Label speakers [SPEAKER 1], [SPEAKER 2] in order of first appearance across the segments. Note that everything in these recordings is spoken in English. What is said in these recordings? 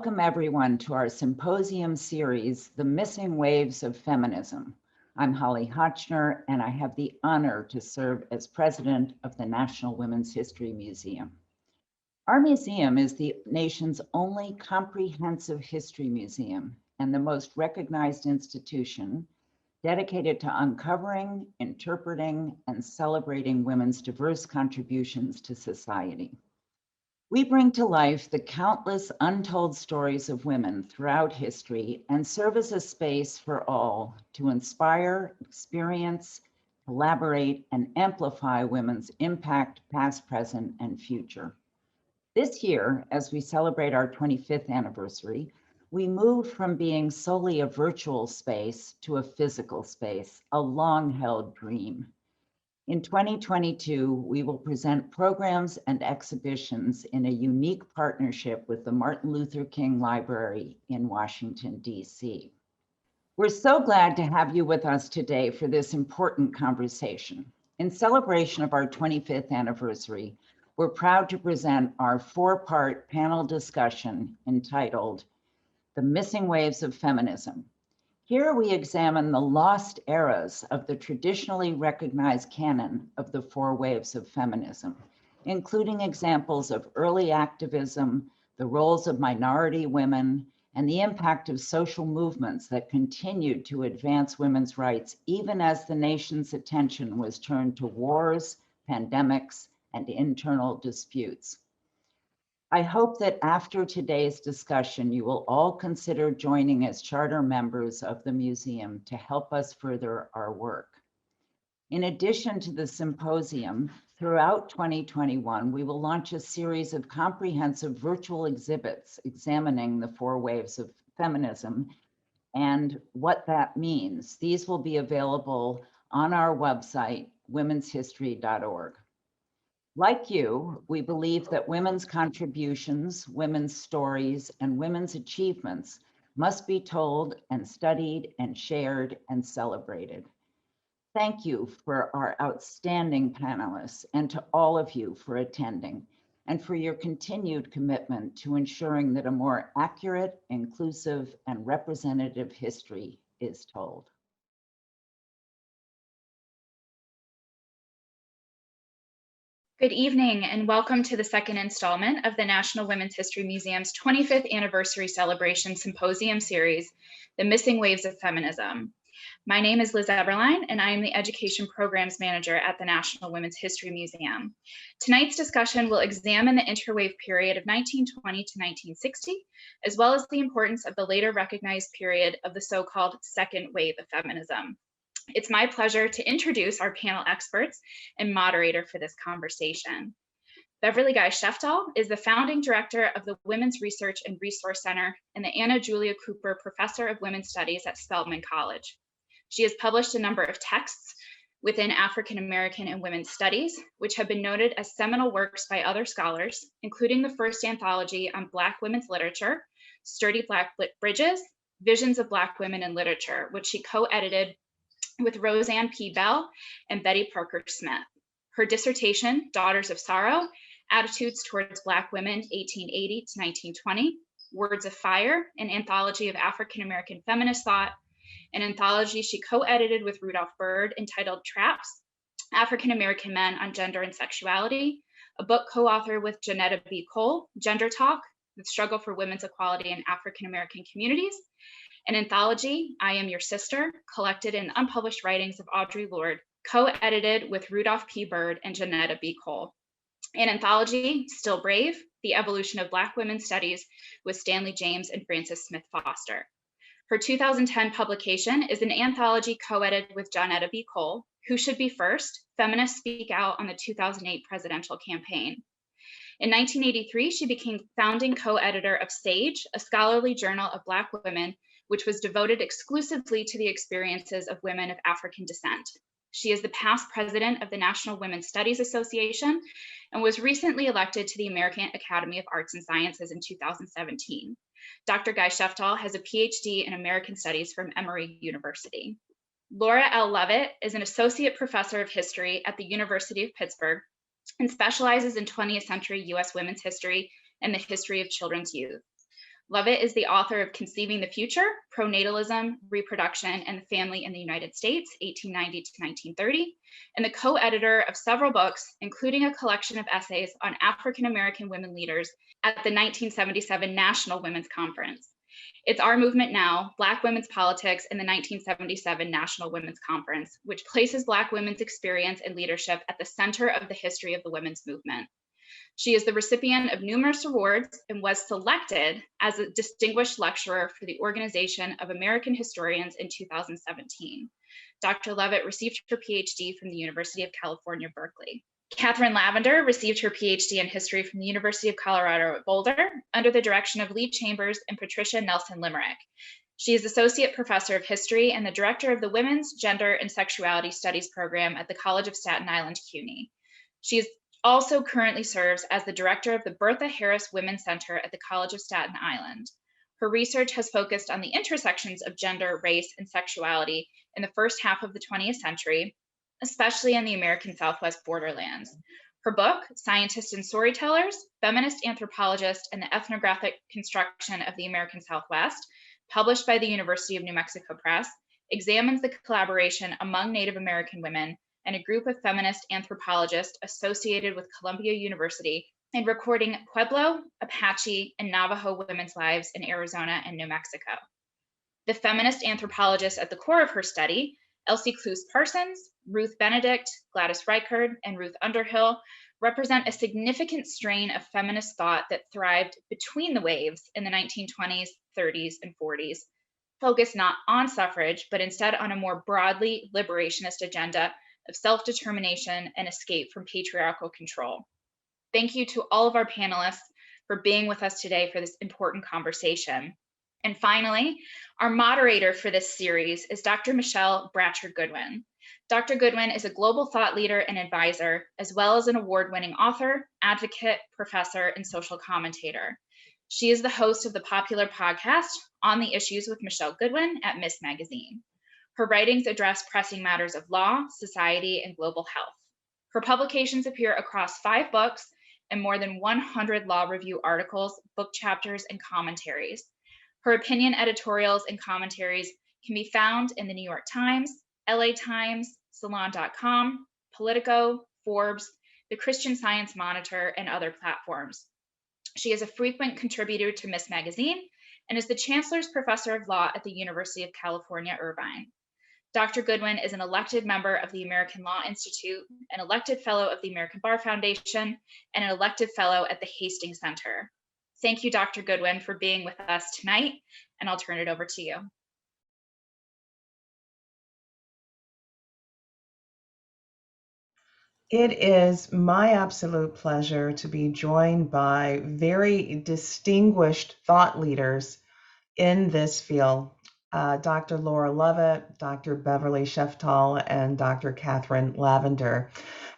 [SPEAKER 1] Welcome everyone to our symposium series, The Missing Waves of Feminism. I'm Holly Hotchner, and I have the honor to serve as president of the National Women's History Museum. Our museum is the nation's only comprehensive history museum and the most recognized institution dedicated to uncovering, interpreting, and celebrating women's diverse contributions to society. We bring to life the countless untold stories of women throughout history and serve as a space for all to inspire, experience, collaborate, and amplify women's impact, past, present, and future. This year, as we celebrate our 25th anniversary, we moved from being solely a virtual space to a physical space, a long-held dream. In 2022, we will present programs and exhibitions in a unique partnership with the Martin Luther King Library in Washington, D.C. We're so glad to have you with us today for this important conversation. In celebration of our 25th anniversary, we're proud to present our four-part panel discussion entitled The Missing Waves of Feminism. Here we examine the lost eras of the traditionally recognized canon of the Four Waves of Feminism, including examples of early activism, the roles of minority women, and the impact of social movements that continued to advance women's rights even as the nation's attention was turned to wars, pandemics, and internal disputes. I hope that after today's discussion, you will all consider joining as charter members of the museum to help us further our work. In addition to the symposium, throughout 2021, we will launch a series of comprehensive virtual exhibits examining the four waves of feminism and what that means. These will be available on our website, womenshistory.org. Like you, we believe that women's contributions, women's stories, and women's achievements must be told and studied and shared and celebrated. Thank you for our outstanding panelists and to all of you for attending and for your continued commitment to ensuring that a more accurate, inclusive, and representative history is told.
[SPEAKER 2] Good evening and welcome to the second installment of the National Women's History Museum's 25th Anniversary Celebration Symposium Series, The Missing Waves of Feminism. My name is Liz Eberlein and I am the Education Programs Manager at the National Women's History Museum. Tonight's discussion will examine the interwave period of 1920 to 1960, as well as the importance of the later recognized period of the so-called second wave of feminism. It's my pleasure to introduce our panel experts and moderator for this conversation. Beverly Guy-Sheftall is the founding director of the Women's Research and Resource Center and the Anna Julia Cooper Professor of Women's Studies at Spelman College. She has published a number of texts within African American and women's studies, which have been noted as seminal works by other scholars, including the first anthology on Black women's literature, Sturdy Black Bridges, Visions of Black Women in Literature, which she co-edited with Roseanne P. Bell and Betty Parker Smith. Her dissertation, Daughters of Sorrow, Attitudes Towards Black Women, 1880 to 1920, Words of Fire, an anthology of African American feminist thought, an anthology she co-edited with Rudolph Byrd entitled Traps, African American Men on Gender and Sexuality, a book co-authored with Janetta B. Cole, Gender Talk, The Struggle for Women's Equality in African American Communities, an anthology, I Am Your Sister, collected in unpublished writings of Audre Lorde, co-edited with Rudolph P. Byrd and Janetta B. Cole. An anthology, Still Brave, The Evolution of Black Women's Studies with Stanley James and Frances Smith Foster. Her 2010 publication is an anthology co-edited with Janetta B. Cole, Who Should Be First? Feminists Speak Out on the 2008 Presidential Campaign. In 1983, she became founding co-editor of Sage, a scholarly journal of Black women, which was devoted exclusively to the experiences of women of African descent. She is the past president of the National Women's Studies Association and was recently elected to the American Academy of Arts and Sciences in 2017. Dr. Guy-Sheftall has a PhD in American Studies from Emory University. Laura L. Levitt is an associate professor of history at the University of Pittsburgh and specializes in 20th century US women's history and the history of children's youth. Lovett is the author of Conceiving the Future, Pronatalism, Reproduction, and the Family in the United States, 1890 to 1930, and the co-editor of several books, including a collection of essays on African-American women leaders at the 1977 National Women's Conference. It's Our Movement Now, Black Women's Politics in the 1977 National Women's Conference, which places Black women's experience and leadership at the center of the history of the women's movement. She is the recipient of numerous awards and was selected as a distinguished lecturer for the Organization of American Historians in 2017. Dr. Lovett received her PhD from the University of California, Berkeley. Catherine Lavender received her PhD in history from the University of Colorado at Boulder under the direction of Lee Chambers and Patricia Nelson Limerick. She is Associate Professor of History and the Director of the Women's, Gender, and Sexuality Studies program at the College of Staten Island, CUNY. She is also currently serves as the director of the Bertha Harris Women's Center at the College of Staten Island. Her research has focused on the intersections of gender, race, and sexuality in the first half of the 20th century, especially in the American Southwest borderlands. Her book, Scientists and Storytellers, Feminist Anthropologist and the Ethnographic Construction of the American Southwest, published by the University of New Mexico Press, examines the collaboration among Native American women and a group of feminist anthropologists associated with Columbia University in recording Pueblo, Apache, and Navajo women's lives in Arizona and New Mexico. The feminist anthropologists at the core of her study, Elsie Cluse-Parsons, Ruth Benedict, Gladys Reichard, and Ruth Underhill, represent a significant strain of feminist thought that thrived between the waves in the 1920s, 30s, and 40s, focused not on suffrage, but instead on a more broadly liberationist agenda of self-determination and escape from patriarchal control. Thank you to all of our panelists for being with us today for this important conversation. And finally, our moderator for this series is Dr. Michelle Bratcher Goodwin. Dr. Goodwin is a global thought leader and advisor, as well as an award-winning author, advocate, professor, and social commentator. She is the host of the popular podcast On the Issues with Michelle Goodwin at Miss Magazine. Her writings address pressing matters of law, society, and global health. Her publications appear across 5 books and more than 100 law review articles, book chapters, and commentaries. Her opinion editorials and commentaries can be found in the New York Times, LA Times, Salon.com, Politico, Forbes, the Christian Science Monitor, and other platforms. She is a frequent contributor to Miss Magazine and is the Chancellor's Professor of Law at the University of California, Irvine. Dr. Goodwin is an elected member of the American Law Institute, an elected fellow of the American Bar Foundation, and an elected fellow at the Hastings Center. Thank you, Dr. Goodwin, for being with us tonight, and I'll turn it over to you.
[SPEAKER 3] It is my absolute pleasure to be joined by very distinguished thought leaders in this field. Dr. Laura Lovett, Dr. Beverly Guy-Sheftall, and Dr. Catherine Lavender.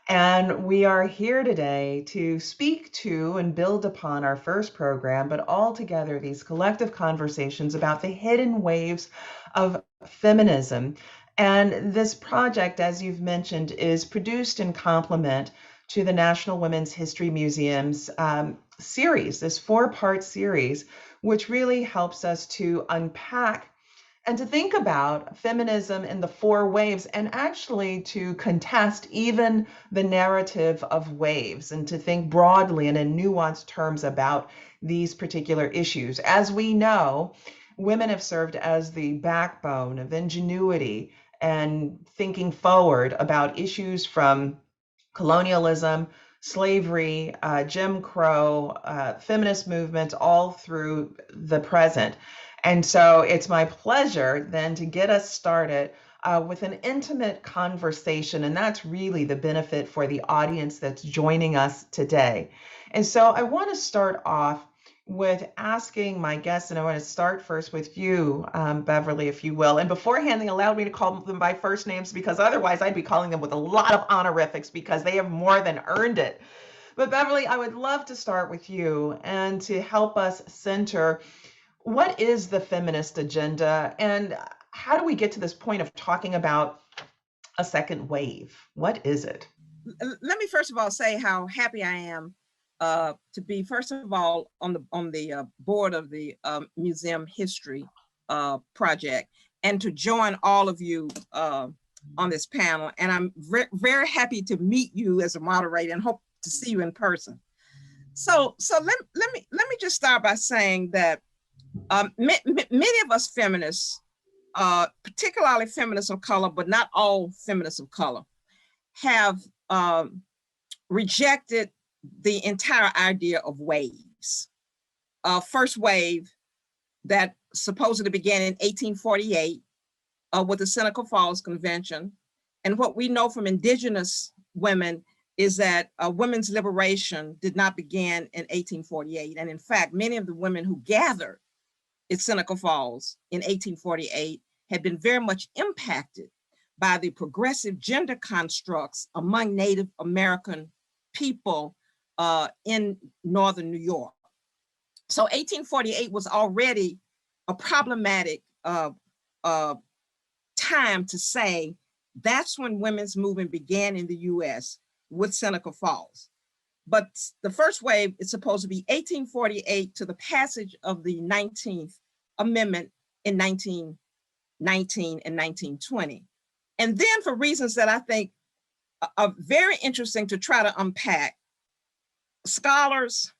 [SPEAKER 3] And we are here today to speak to and build upon our first program, but all together these collective conversations about the hidden waves of feminism. And this project, as you've mentioned, is produced in complement to the National Women's History Museum's series, this 4-part series, which really helps us to unpack and to think about feminism in the 4 waves, and actually to contest even the narrative of waves, and to think broadly and in nuanced terms about these particular issues. As we know, women have served as the backbone of ingenuity and thinking forward about issues from colonialism, slavery, Jim Crow, feminist movements, all through the present. And so it's my pleasure then to get us started with an intimate conversation, and that's really the benefit for the audience that's joining us today. And so I want to start off with asking my guests, and I want to start first with you, Beverly, if you will. And beforehand, they allowed me to call them by first names because otherwise I'd be calling them with a lot of honorifics because they have more than earned it. But Beverly, I would love to start with you and to help us center what is the feminist agenda and how do we get to this point of talking about a second wave? What is it?
[SPEAKER 4] Let me first of all say how happy I am to be, first of all, on the board of the museum history project, and to join all of you on this panel. And I'm very happy to meet you as a moderator and hope to see you in person. So let me just start by saying that many of us feminists, particularly feminists of color, but not all feminists of color, have rejected the entire idea of waves. First wave that supposedly began in 1848 with the Seneca Falls Convention. And what we know from indigenous women is that women's liberation did not begin in 1848. And in fact, many of the women who gathered at Seneca Falls in 1848 had been very much impacted by the progressive gender constructs among Native American people in Northern New York. So 1848 was already a problematic time to say that's when women's movement began in the US with Seneca Falls. But the first wave is supposed to be 1848 to the passage of the 19th Amendment in 1919 and 1920. And then for reasons that I think are very interesting to try to unpack, scholars,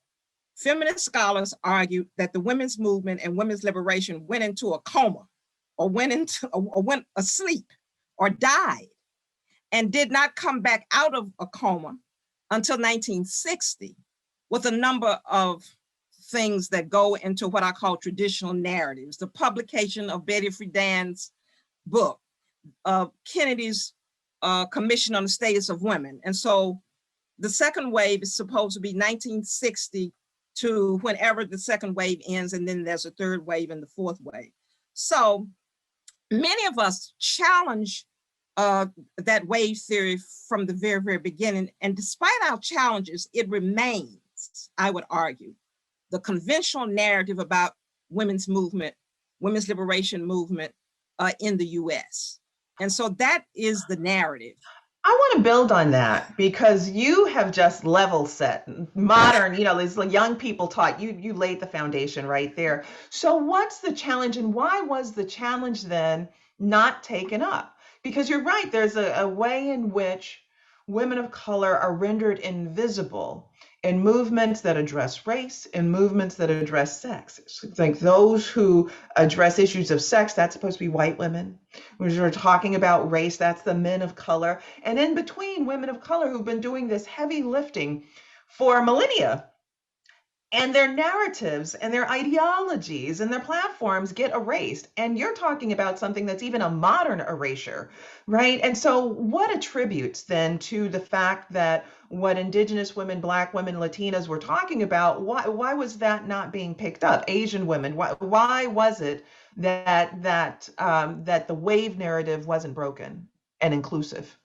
[SPEAKER 4] feminist scholars argue that the women's movement and women's liberation went into a coma or went asleep or died and did not come back out of a coma until 1960 with a number of things that go into what I call traditional narratives, the publication of Betty Friedan's book, Kennedy's Commission on the Status of Women. And so the second wave is supposed to be 1960 to whenever the second wave ends, and then there's a third wave and the fourth wave. So many of us challenge that wave theory from the very, very beginning. And despite our challenges, it remains, I would argue, the conventional narrative about women's movement, women's liberation movement in the US. And so that is the narrative.
[SPEAKER 3] I want to build on that because you have just level set modern, these young people taught you laid the foundation right there. So what's the challenge, and why was the challenge then not taken up? Because you're right, there's a way in which women of color are rendered invisible in movements that address race, in movements that address sex. It's like those who address issues of sex, that's supposed to be white women. When we're talking about race, that's the men of color. And in between, women of color who've been doing this heavy lifting for millennia. And their narratives and their ideologies and their platforms get erased. And you're talking about something that's even a modern erasure, right? And so what attributes then to the fact that what Indigenous women, Black women, Latinas were talking about, why was that not being picked up? Asian women, why was it that the wave narrative wasn't broken and inclusive?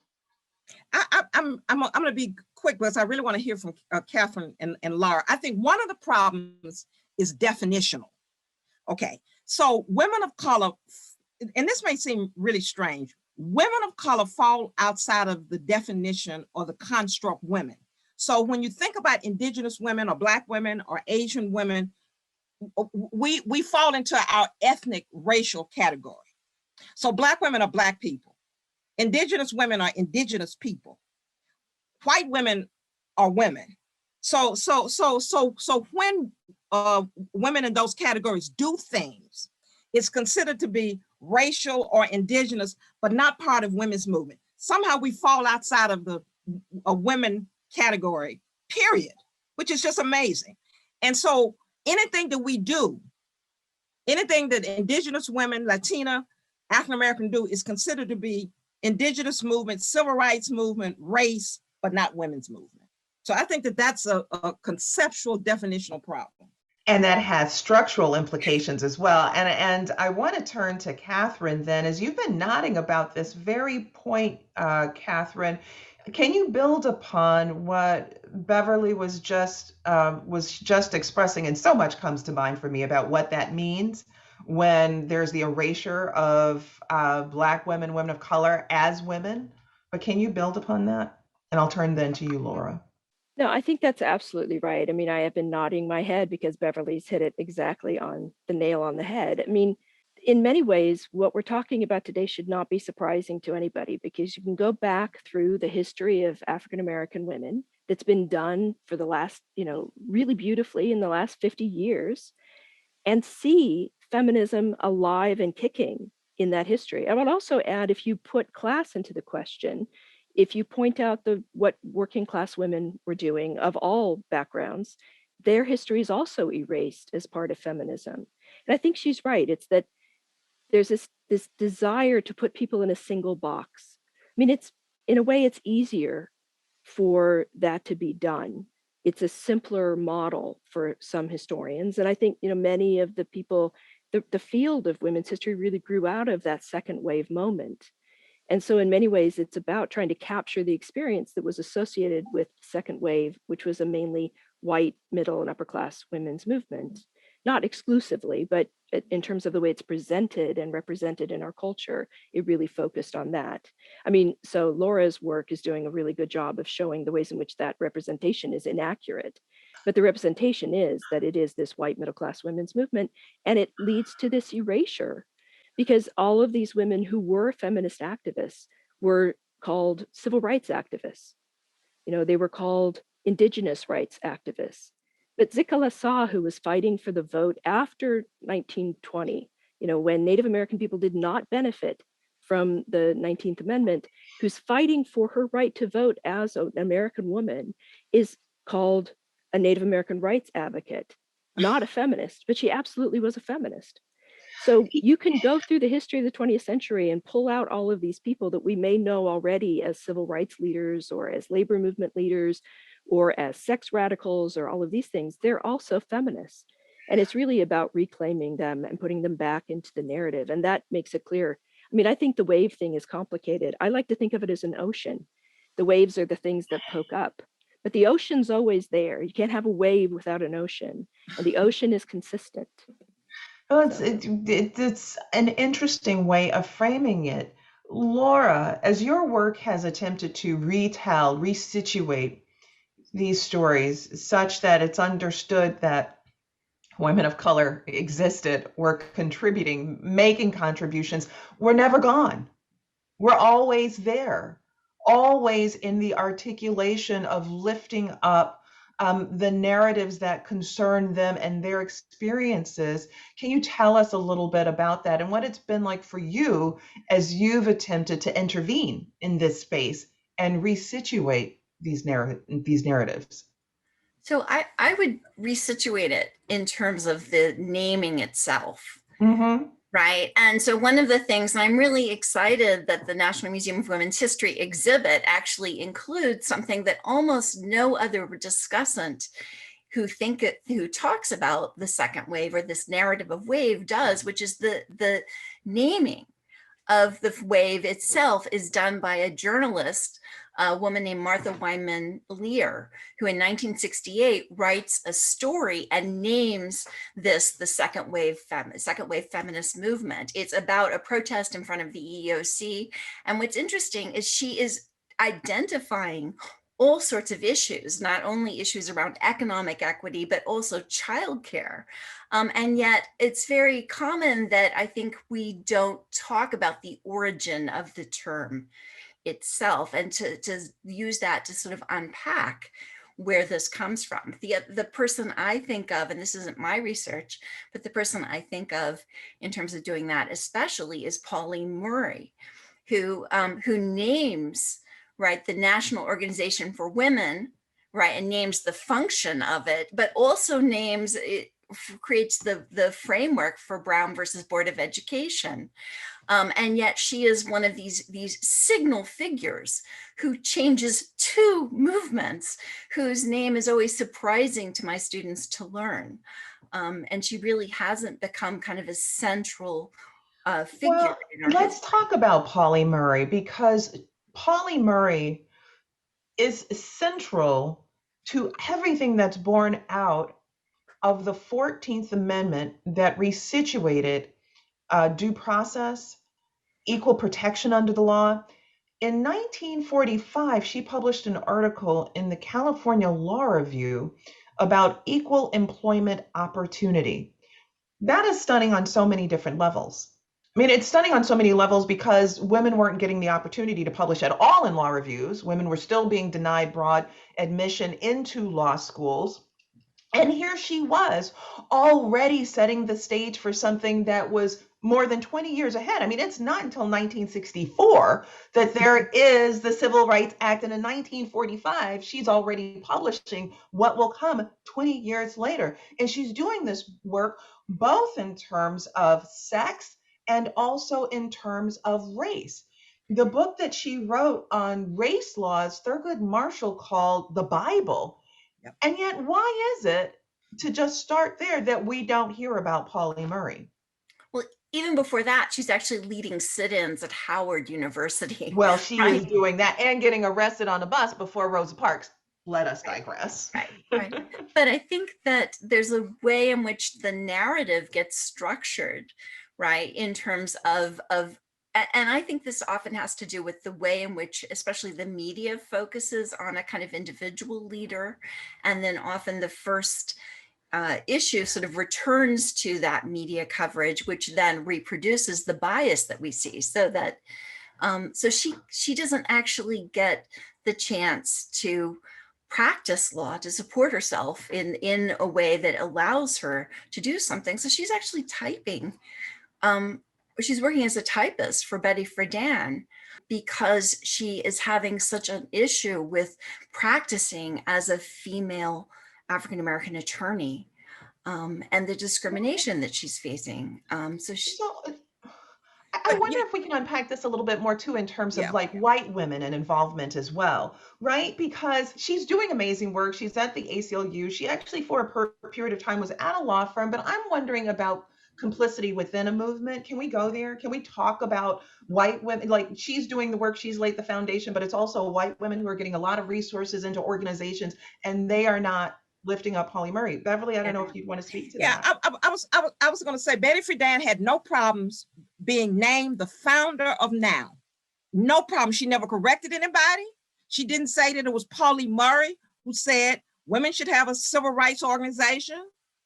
[SPEAKER 4] I'm going to be quick because I really want to hear from Catherine and Laura. I think one of the problems is definitional. Okay, so women of color, and this may seem really strange, women of color fall outside of the definition or the construct women. So when you think about Indigenous women or Black women or Asian women, we fall into our ethnic racial category. So Black women are Black people. Indigenous women are Indigenous people. White women are women. So when women in those categories do things, it's considered to be racial or indigenous, but not part of women's movement. Somehow we fall outside of the women category, period, which is just amazing. And so anything that we do, anything that Indigenous women, Latina, African American do is considered to be Indigenous movement, civil rights movement, race, but not women's movement. So I think that that's a conceptual definitional problem.
[SPEAKER 3] And that has structural implications as well. And I want to turn to Catherine then, as you've been nodding about this very point, Catherine, can you build upon what Beverly was just expressing? And so much comes to mind for me about what that means when there's the erasure of Black women, women of color as women. But can you build upon that? And I'll turn then to you, Laura.
[SPEAKER 5] No, I think that's absolutely right. I mean, I have been nodding my head because Beverly's hit it exactly on the nail on the head. I mean, in many ways, what we're talking about today should not be surprising to anybody, because you can go back through the history of African American women that's been done for the last, really beautifully in the last 50 years, and see feminism alive and kicking in that history. I would also add, if you put class into the question, if you point out what working class women were doing of all backgrounds, their history is also erased as part of feminism. And I think she's right. It's that there's this desire to put people in a single box. I mean, in a way, it's easier for that to be done. It's a simpler model for some historians. And I think, many of the people, the field of women's history really grew out of that second wave moment. And so in many ways, it's about trying to capture the experience that was associated with the second wave, which was a mainly white, middle, and upper class women's movement. Not exclusively, but in terms of the way it's presented and represented in our culture, it really focused on that. I mean, so Laura's work is doing a really good job of showing the ways in which that representation is inaccurate. But the representation is that it is this white middle class women's movement, and it leads to this erasure, because all of these women who were feminist activists were called civil rights activists. They were called indigenous rights activists. But Zika-Lasaw, who was fighting for the vote after 1920, when Native American people did not benefit from the 19th Amendment, who's fighting for her right to vote as an American woman, is called a Native American rights advocate, not a feminist, but she absolutely was a feminist. So you can go through the history of the 20th century and pull out all of these people that we may know already as civil rights leaders or as labor movement leaders or as sex radicals or all of these things. They're also feminists. And it's really about reclaiming them and putting them back into the narrative. And that makes it clear. I mean, I think the wave thing is complicated. I like to think of it as an ocean. The waves are the things that poke up, but the ocean's always there. You can't have a wave without an ocean, and the ocean is consistent.
[SPEAKER 3] Oh, it's an interesting way of framing it. Laura, as your work has attempted to retell, resituate these stories such that it's understood that women of color existed, were contributing, making contributions, we're never gone. We're always there, always in the articulation of lifting up the narratives that concern them and their experiences. Can you tell us a little bit about that and what it's been like for you as you've attempted to intervene in this space and resituate these narratives?
[SPEAKER 6] So I would resituate it in terms of the naming itself.
[SPEAKER 3] Mm-hmm.
[SPEAKER 6] Right. And so one of the things, and I'm really excited that the National Museum of Women's History exhibit actually includes something that almost no other discussant who talks about the second wave or this narrative of wave does, which is the naming of the wave itself is done by a journalist, a woman named Martha Wyman Lear, who in 1968 writes a story and names this the second wave feminist movement. It's about a protest in front of the EEOC. And what's interesting is she is identifying all sorts of issues, not only issues around economic equity, but also childcare. And yet it's very common that I think we don't talk about the origin of the term itself and to use that to sort of unpack where this comes from. The person I think of, and this isn't my research, but the person I think of in terms of doing that especially is Pauline Murray, who names, right, the National Organization for Women, right, and names the function of it, but also names it, creates the framework for Brown versus Board of Education. And yet she is one of these signal figures who changes two movements, whose name is always surprising to my students to learn. And she really hasn't become kind of a central figure.
[SPEAKER 3] Well, let's talk about Paulie Murray, because Paulie Murray is central to everything that's born out of the 14th Amendment that resituated due process, equal protection under the law. in 1945, she published an article in the California Law Review about equal employment opportunity. That is stunning on so many different levels. I mean, it's stunning on so many levels because women weren't getting the opportunity to publish at all in law reviews. Women were still being denied broad admission into law schools. And here she was already setting the stage for something that was more than 20 years ahead. I mean, it's not until 1964 that there is the Civil Rights Act. And in 1945, she's already publishing what will come 20 years later. And she's doing this work both in terms of sex and also in terms of race. The book that she wrote on race laws, Thurgood Marshall called the Bible. Yep. And yet, why is it, to just start there, that we don't hear about Paulie Murray?
[SPEAKER 6] Well, even before that, she's actually leading sit-ins at Howard University.
[SPEAKER 3] Well, she is doing that and getting arrested on a bus before Rosa Parks. Let us digress.
[SPEAKER 6] Right. But I think that there's a way in which the narrative gets structured, right, in terms of and I think this often has to do with the way in which, especially the media, focuses on a kind of individual leader. And then often the first issue sort of returns to that media coverage, which then reproduces the bias that we see. So that, so she doesn't actually get the chance to practice law, to support herself in a way that allows her to do something. So she's actually typing. She's working as a typist for Betty Friedan because she is having such an issue with practicing as a female African-American attorney and the discrimination that she's facing.
[SPEAKER 3] I wonder if we can unpack this a little bit more too in terms of like white women and involvement as well, right? Because she's doing amazing work. She's at the ACLU. She actually for a period of time was at a law firm, but I'm wondering about complicity within a movement. Can we go there? Can we talk about white women? Like, she's doing the work, she's laid the foundation, but it's also white women who are getting a lot of resources into organizations, and they are not lifting up Paulie Murray. Beverly, I don't know if you'd want to speak to that.
[SPEAKER 4] I was going to say Betty Friedan had no problems being named the founder of NOW. No problem. She never corrected anybody. She didn't say that it was Paulie Murray who said women should have a civil rights organization.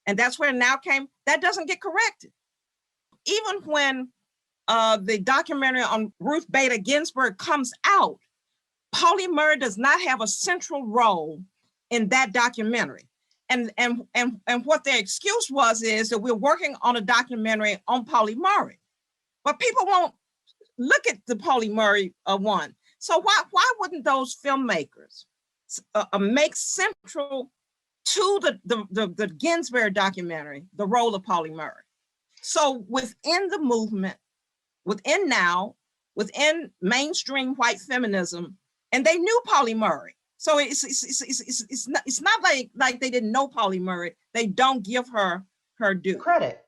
[SPEAKER 4] And that's where NOW came. That doesn't get corrected. Even when the documentary on Ruth Bader Ginsburg comes out, Paulie Murray does not have a central role in that documentary. And what their excuse is that we're working on a documentary on Paulie Murray. But people won't look at the Paulie Murray one. So why wouldn't those filmmakers make central to the Ginsburg documentary the role of Paulie Murray? So within the movement, within NOW, within mainstream white feminism, and they knew Paulie Murray. So it's not like they didn't know Paulie Murray. They don't give her due
[SPEAKER 3] credit.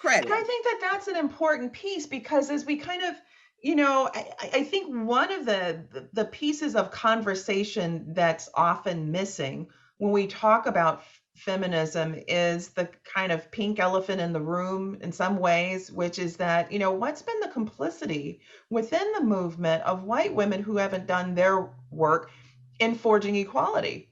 [SPEAKER 3] And I think that that's an important piece, because as we kind of, you know, I think one of the pieces of conversation that's often missing when we talk about feminism is the kind of pink elephant in the room in some ways, which is that, you know, what's been the complicity within the movement of white women who haven't done their work in forging equality,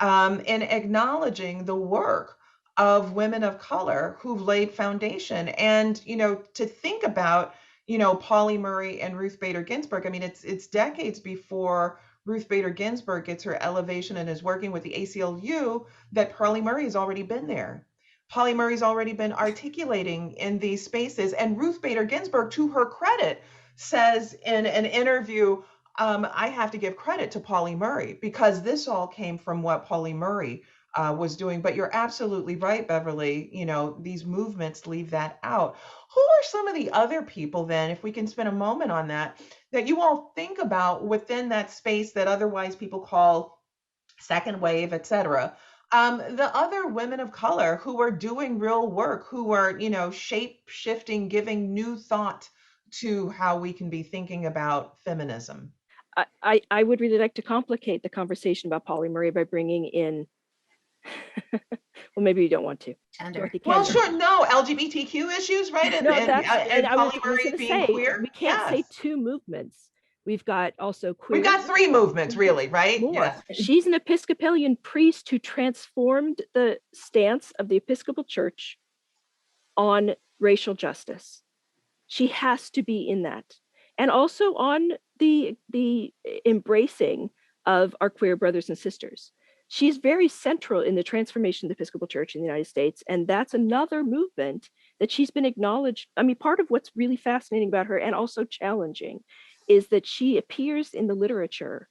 [SPEAKER 3] in acknowledging the work of women of color who've laid foundation. And, you know, to think about, you know, Paulie Murray and Ruth Bader Ginsburg, I mean, it's decades before Ruth Bader Ginsburg gets her elevation and is working with the ACLU that Paulie Murray has already been there. Paulie Murray's already been articulating in these spaces. And Ruth Bader Ginsburg, to her credit, says in an interview, I have to give credit to Paulie Murray because this all came from what Paulie Murray was doing. But you're absolutely right, Beverly. You know, these movements leave that out. Who are some of the other people then, if we can spend a moment on that you all think about within that space that otherwise people call second wave, et cetera? The other women of color who are doing real work, who are, you know, shape shifting, giving new thought to how we can be thinking about feminism.
[SPEAKER 5] I would really like to complicate the conversation about Paulie Murray by bringing in, well, maybe you don't want to.
[SPEAKER 3] Well, sure, no, LGBTQ issues, right?
[SPEAKER 5] No, and Paulie Murray being queer. We can't say two movements We've got also queer.
[SPEAKER 3] We've got three movements, really, right?
[SPEAKER 5] More.
[SPEAKER 3] Yeah.
[SPEAKER 5] She's an Episcopalian priest who transformed the stance of the Episcopal Church on racial justice. She has to be in that. And also on the embracing of our queer brothers and sisters. She's very central in the transformation of the Episcopal Church in the United States. And that's another movement that she's been acknowledged. I mean, part of what's really fascinating about her and also challenging is that she appears in the literature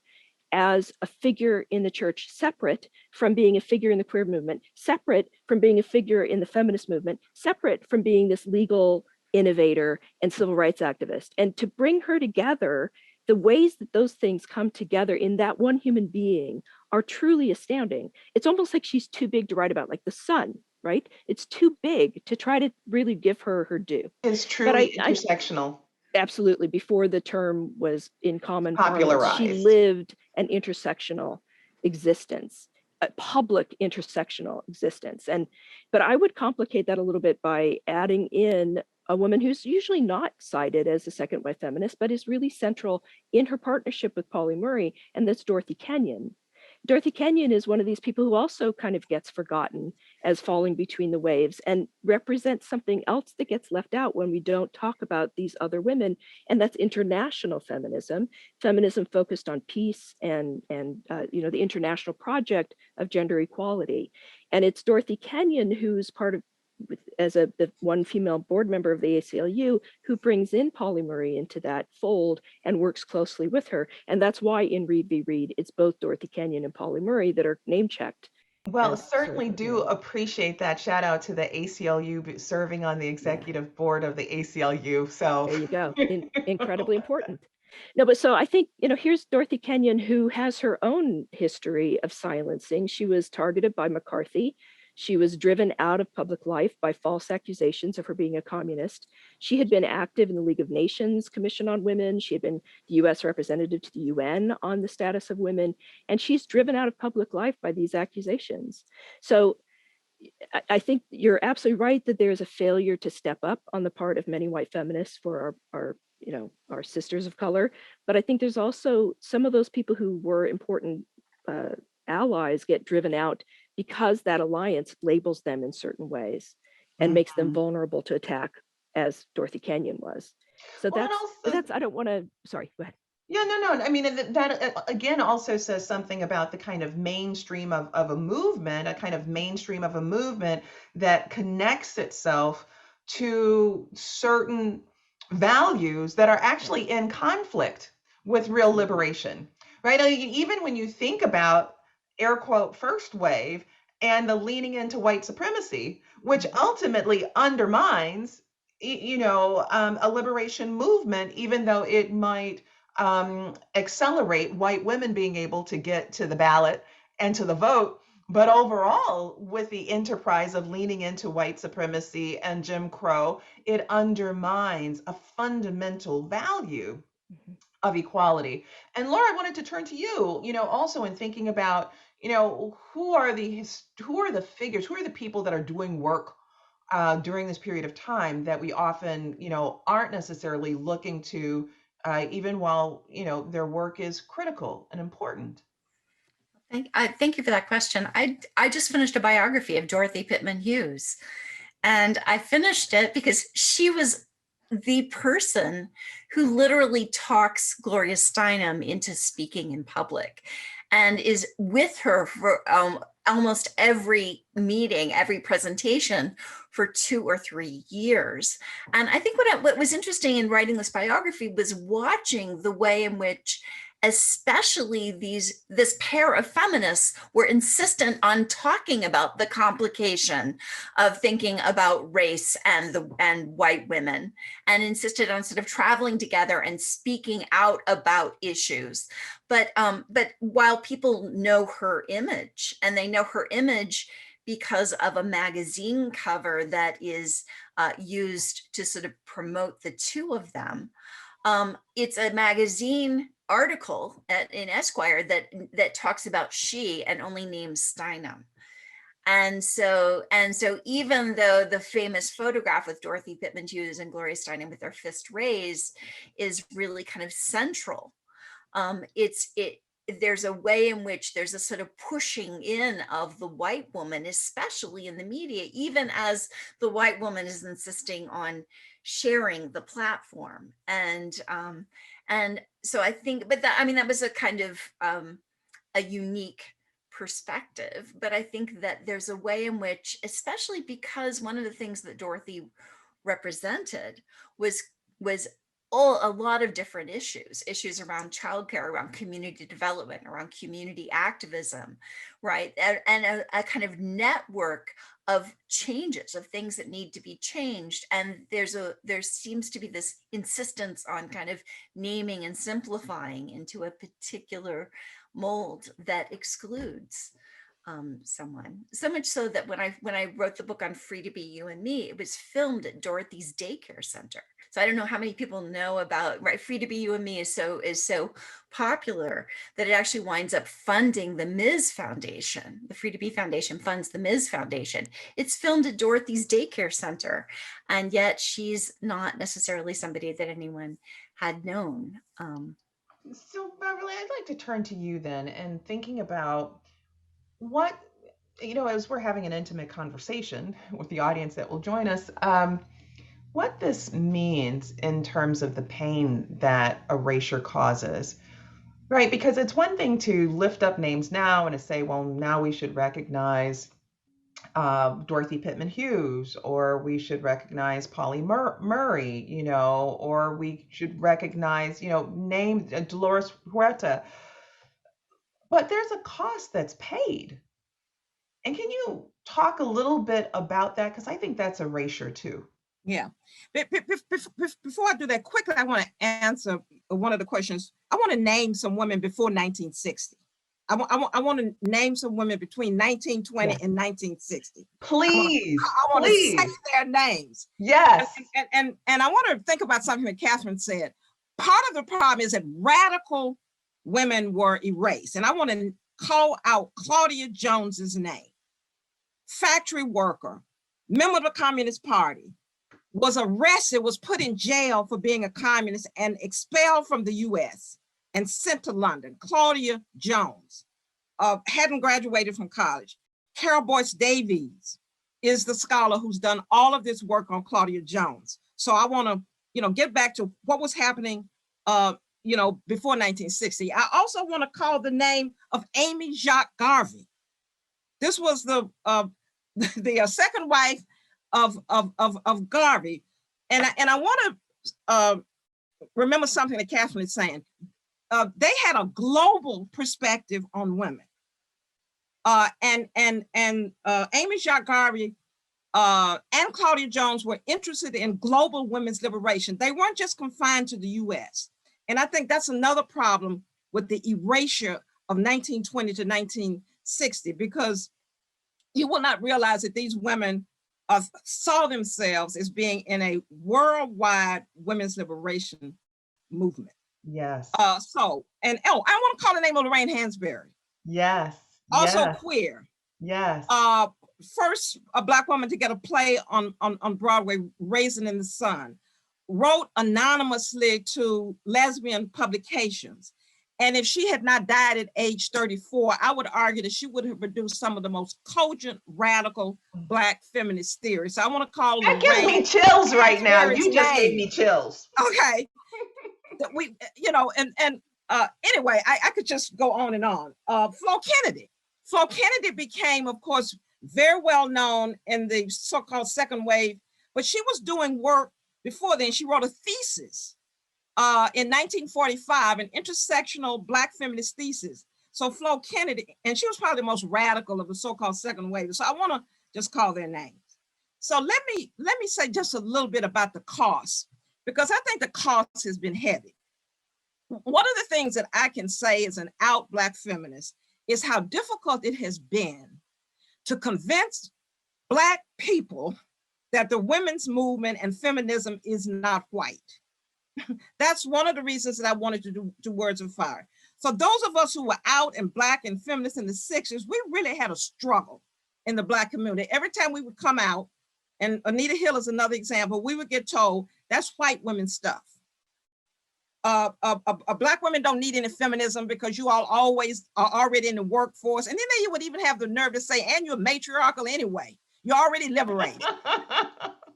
[SPEAKER 5] as a figure in the church, separate from being a figure in the queer movement, separate from being a figure in the feminist movement, separate from being this legal innovator and civil rights activist. And to bring her together, the ways that those things come together in that one human being are truly astounding. It's almost like she's too big to write about, like the sun, right? It's too big to try to really give her her due.
[SPEAKER 3] It's truly intersectional.
[SPEAKER 5] Absolutely. Before the term was in common
[SPEAKER 3] Popularized.
[SPEAKER 5] parlance, she lived an intersectional existence, a public intersectional existence. But I would complicate that a little bit by adding in a woman who's usually not cited as a second wave feminist, but is really central in her partnership with Paulie Murray, and that's Dorothy Kenyon. Dorothy Kenyon is one of these people who also kind of gets forgotten as falling between the waves and represents something else that gets left out when we don't talk about these other women, and that's international feminism, feminism focused on peace and the international project of gender equality. And it's Dorothy Kenyon who's part of, as the one female board member of the ACLU, who brings in Paulie Murray into that fold and works closely with her. And that's why in Read v. Read, it's both Dorothy Kenyon and Paulie Murray that are name checked.
[SPEAKER 3] Well, certainly do appreciate that. Shout out to the ACLU serving on the executive board of the ACLU. So
[SPEAKER 5] there you go. Incredibly important. No, but so I think, here's Dorothy Kenyon, who has her own history of silencing. She was targeted by McCarthy. She was driven out of public life by false accusations of her being a communist. She had been active in the League of Nations Commission on Women. She had been the US representative to the UN on the status of women, and she's driven out of public life by these accusations. So I think you're absolutely right that there's a failure to step up on the part of many white feminists for our sisters of color. But I think there's also some of those people who were important allies get driven out because that alliance labels them in certain ways and makes them vulnerable to attack, as Dorothy Kenyon was. So that's I don't want to, sorry, go ahead.
[SPEAKER 3] Yeah, no. I mean, that again also says something about the kind of mainstream of a movement, a kind of mainstream of a movement that connects itself to certain values that are actually in conflict with real liberation, right? I mean, even when you think about air quote first wave and the leaning into white supremacy, which ultimately undermines, a liberation movement, even though it might accelerate white women being able to get to the ballot and to the vote. But overall, with the enterprise of leaning into white supremacy and Jim Crow, it undermines a fundamental value of equality. And Laura, I wanted to turn to you, also in thinking about, who are the figures, who are the people that are doing work during this period of time that we often, aren't necessarily looking to, even while, their work is critical and important.
[SPEAKER 6] Thank you for that question. I just finished a biography of Dorothy Pitman Hughes, and I finished it because she was the person who literally talks Gloria Steinem into speaking in public and is with her for almost every meeting, every presentation for 2 or 3 years. And I think what was interesting in writing this biography was watching the way in which especially this pair of feminists were insistent on talking about the complication of thinking about race and white women, and insisted on sort of traveling together and speaking out about issues. But while people know her image, and they know her image because of a magazine cover that is used to sort of promote the two of them, it's a magazine article in Esquire that talks about she and only names Steinem. And so even though the famous photograph with Dorothy Pitman Hughes and Gloria Steinem with their fist raised is really kind of central There's a way in which there's a sort of pushing in of the white woman, especially in the media, even as the white woman is insisting on sharing the platform. And so I think, but that, I mean, that was a kind of a unique perspective, but I think that there's a way in which, especially because one of the things that Dorothy represented was a lot of different issues around childcare, around community development, around community activism, right? And a kind of network of changes, of things that need to be changed. And there seems to be this insistence on kind of naming and simplifying into a particular mold that excludes someone. So much so that when I wrote the book on Free to Be You and Me, it was filmed at Dorothy's daycare center. So I don't know how many people know about, right? Free to Be You and Me is so popular that it actually winds up funding the Ms. Foundation. The Free to Be Foundation funds the Ms. Foundation. It's filmed at Dorothy's daycare center, and yet she's not necessarily somebody that anyone had known.
[SPEAKER 3] So Beverly, I'd like to turn to you then, and thinking about what, as we're having an intimate conversation with the audience that will join us, what this means in terms of the pain that erasure causes, right? Because it's one thing to lift up names now and to say, well, now we should recognize Dorothy Pitman Hughes, or we should recognize Paulie Murray, or we should recognize, name Dolores Huerta. But there's a cost that's paid. And can you talk a little bit about that? Because I think that's erasure too.
[SPEAKER 4] Yeah. Before I do that, quickly, I want to answer one of the questions. I want to name some women before 1960. I want to name some women between 1920 and 1960.
[SPEAKER 3] Please.
[SPEAKER 4] I want to say their names.
[SPEAKER 3] Yes.
[SPEAKER 4] And I want to think about something that Catherine said. Part of the problem is that radical women were erased. And I want to call out Claudia Jones's name. Factory worker, member of the Communist Party, was arrested, was put in jail for being a communist and expelled from the US and sent to London. Claudia Jones hadn't graduated from college. Carol Boyce Davies is the scholar who's done all of this work on Claudia Jones. So I want to, get back to what was happening, before 1960. I also want to call the name of Amy Jacques Garvey. This was the second wife of Garvey, and I want to remember something that Catherine is saying. They had a global perspective on women, and Amy Jacques Garvey and Claudia Jones were interested in global women's liberation. They weren't just confined to the U.S., and I think that's another problem with the erasure of 1920 to 1960, because you will not realize that these women saw themselves as being in a worldwide women's liberation movement.
[SPEAKER 3] Yes.
[SPEAKER 4] I want to call the name of Lorraine Hansberry.
[SPEAKER 3] Yes.
[SPEAKER 4] Also
[SPEAKER 3] yes.
[SPEAKER 4] queer.
[SPEAKER 3] Yes.
[SPEAKER 4] First a Black woman to get a play on Broadway, Raisin in the Sun. Wrote anonymously to lesbian publications. And if she had not died at age 34, I would argue that she would have produced some of the most cogent, radical Black feminist theories. So I want to call
[SPEAKER 3] That gives me chills right now. You just gave me chills.
[SPEAKER 4] Okay. Anyway, I could just go on and on. Flo Kennedy. Flo Kennedy became, of course, very well known in the so-called second wave, but she was doing work before then. She wrote a thesis in 1945, an intersectional Black feminist thesis. So Flo Kennedy, and she was probably the most radical of the so-called second wave. So I want to just call their names. So let me say just a little bit about the cost, because I think the cost has been heavy. One of the things that I can say as an out Black feminist is how difficult it has been to convince Black people that the women's movement and feminism is not white. That's one of the reasons that I wanted to do Words of Fire. So those of us who were out and Black and feminists in the 60s, we really had a struggle in the Black community. Every time we would come out, and Anita Hill is another example, we would get told that's white women's stuff. Black women don't need any feminism because you all always are already in the workforce. And then they would even have the nerve to say, and you're matriarchal anyway. You're already liberated.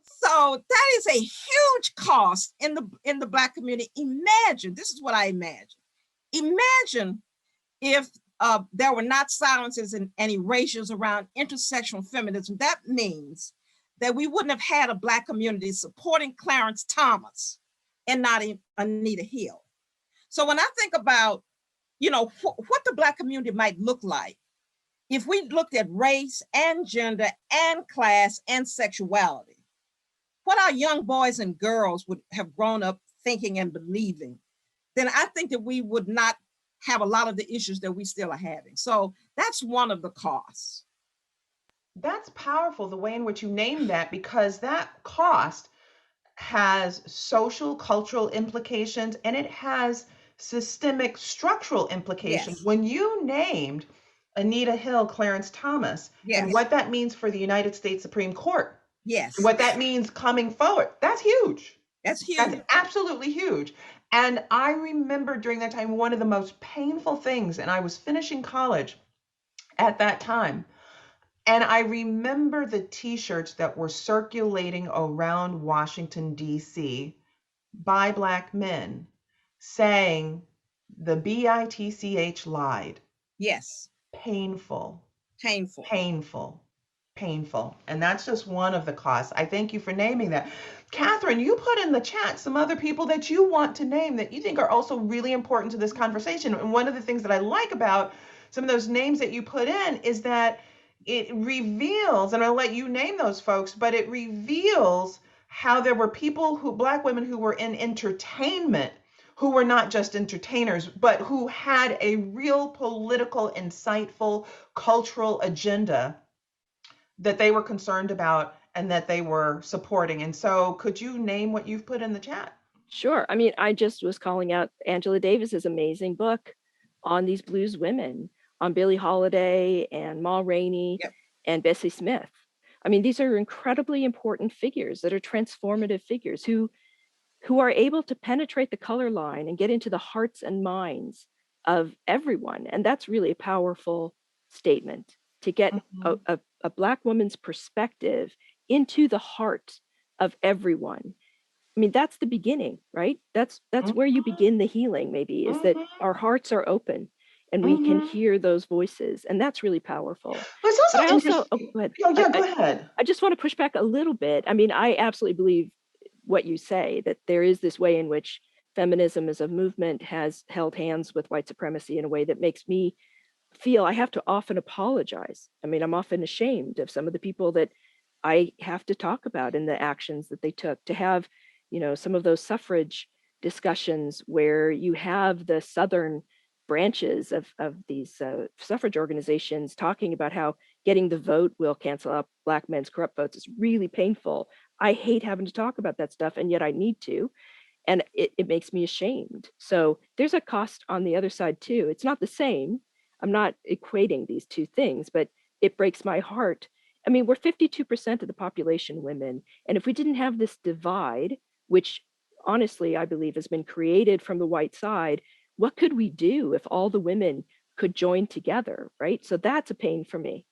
[SPEAKER 4] So that is a huge cost in the Black community. Imagine, this is what I imagine. Imagine if there were not silences and erasures around intersectional feminism. That means that we wouldn't have had a Black community supporting Clarence Thomas and not Anita Hill. So when I think about, what the Black community might look like if we looked at race and gender and class and sexuality, what our young boys and girls would have grown up thinking and believing, then I think that we would not have a lot of the issues that we still are having. So that's one of the costs.
[SPEAKER 3] That's powerful, the way in which you name that, because that cost has social, cultural implications, and it has systemic, structural implications.
[SPEAKER 4] Yes.
[SPEAKER 3] When you named Anita Hill, Clarence Thomas,
[SPEAKER 4] Yes.
[SPEAKER 3] and what that means for the United States Supreme Court,
[SPEAKER 4] yes,
[SPEAKER 3] what that means coming forward, that's huge.
[SPEAKER 4] That's huge.
[SPEAKER 3] That's absolutely huge. And I remember during that time, one of the most painful things, and I was finishing college at that time, and I remember the t-shirts that were circulating around Washington, D.C. by Black men saying the BITCH lied.
[SPEAKER 4] Yes.
[SPEAKER 3] Painful.
[SPEAKER 4] Painful.
[SPEAKER 3] Painful. Painful. And that's just one of the costs. I thank you for naming that. Catherine, you put in the chat some other people that you want to name that you think are also really important to this conversation. And one of the things that I like about some of those names that you put in is that it reveals, and I'll let you name those folks, but it reveals how there were people Black women who were in entertainment, who were not just entertainers, but who had a real political, insightful, cultural agenda that they were concerned about and that they were supporting. And so could you name what you've put in the chat?
[SPEAKER 5] Sure. I mean, I just was calling out Angela Davis's amazing book on these blues women, on Billie Holiday and Ma Rainey. Yep. And Bessie Smith. I mean, these are incredibly important figures that are transformative figures who are able to penetrate the color line and get into the hearts and minds of everyone. And that's really a powerful statement, to get a Black woman's perspective into the heart of everyone. I mean, that's the beginning, right? That's where you begin the healing, maybe, is that our hearts are open and we can hear those voices. And that's really powerful.
[SPEAKER 3] But also,
[SPEAKER 5] go ahead.
[SPEAKER 3] Go ahead.
[SPEAKER 5] I just want to push back a little bit. I mean, I absolutely believe what you say, that there is this way in which feminism as a movement has held hands with white supremacy in a way that makes me feel I have to often apologize. I mean, I'm often ashamed of some of the people that I have to talk about and the actions that they took. To have, some of those suffrage discussions where you have the Southern branches of these suffrage organizations talking about how getting the vote will cancel out Black men's corrupt votes is really painful. I hate having to talk about that stuff, and yet I need to. And it makes me ashamed. So there's a cost on the other side too. It's not the same. I'm not equating these two things, but it breaks my heart. I mean, we're 52% of the population women. And if we didn't have this divide, which honestly, I believe has been created from the white side, what could we do if all the women could join together, right? So that's a pain for me.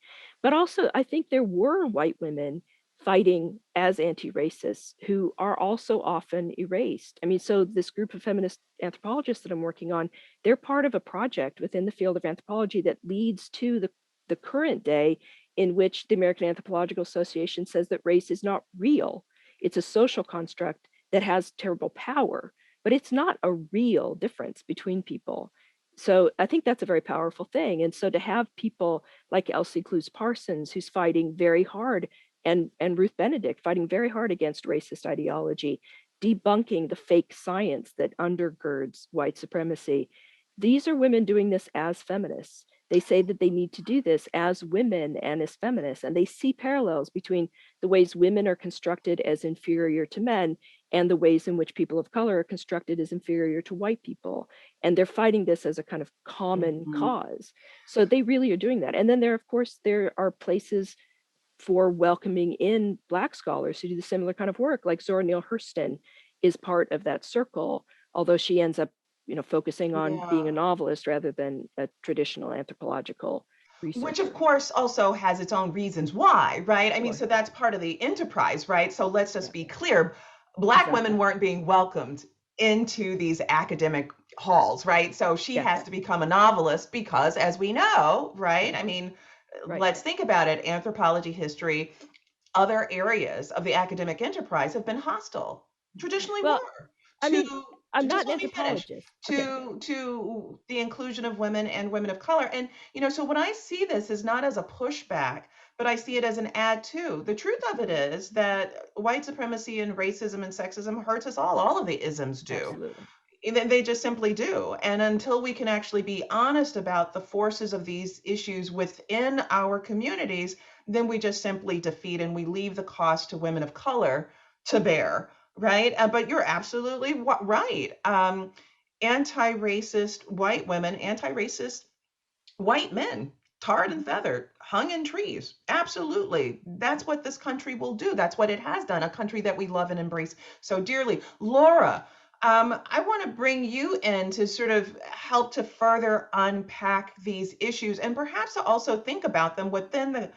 [SPEAKER 5] But also, I think there were white women fighting as anti-racists who are also often erased. I mean, so this group of feminist anthropologists that I'm working on, they're part of a project within the field of anthropology that leads to the current day, in which the American Anthropological Association says that race is not real. It's a social construct that has terrible power, but it's not a real difference between people. So I think that's a very powerful thing. And so to have people like Elsie Clues-Parsons, who's fighting very hard, and Ruth Benedict fighting very hard against racist ideology, debunking the fake science that undergirds white supremacy. These are women doing this as feminists. They say that they need to do this as women and as feminists, and they see parallels between the ways women are constructed as inferior to men and the ways in which people of color are constructed as inferior to white people. And they're fighting this as a kind of common cause. So they really are doing that. And then there are places for welcoming in Black scholars who do the similar kind of work, like Zora Neale Hurston is part of that circle, although she ends up, focusing on
[SPEAKER 3] Yeah.
[SPEAKER 5] being a novelist rather than a traditional anthropological researcher.
[SPEAKER 3] Which of course also has its own reasons why, right? I mean,
[SPEAKER 5] Sure.
[SPEAKER 3] so that's part of the enterprise, right? So let's just be clear, Black
[SPEAKER 5] Exactly.
[SPEAKER 3] women weren't being welcomed into these academic halls, right? So she
[SPEAKER 5] Yeah.
[SPEAKER 3] has to become a novelist because, as we know, right? I mean,
[SPEAKER 5] Right.
[SPEAKER 3] let's think about it, anthropology, history, other areas of the academic enterprise have been hostile, traditionally
[SPEAKER 5] Well,
[SPEAKER 3] were,
[SPEAKER 5] I mean,
[SPEAKER 3] to
[SPEAKER 5] I'm not
[SPEAKER 3] just
[SPEAKER 5] an
[SPEAKER 3] let me finish,
[SPEAKER 5] anthropologist. Okay.
[SPEAKER 3] to the inclusion of women and women of color. And, so when I see this is not as a pushback, but I see it as an add to. The truth of it is that white supremacy and racism and sexism hurts us all of the isms do.
[SPEAKER 5] Absolutely.
[SPEAKER 3] They just simply do. And until we can actually be honest about the forces of these issues within our communities, then we just simply defeat and we leave the cost to women of color to bear, right? But you're absolutely right. Anti-racist white women, anti-racist white men, tarred and feathered, hung in trees. Absolutely. That's what this country will do. That's what it has done, a country that we love and embrace so dearly. Laura, I want to bring you in to sort of help to further unpack these issues and perhaps to also think about them within the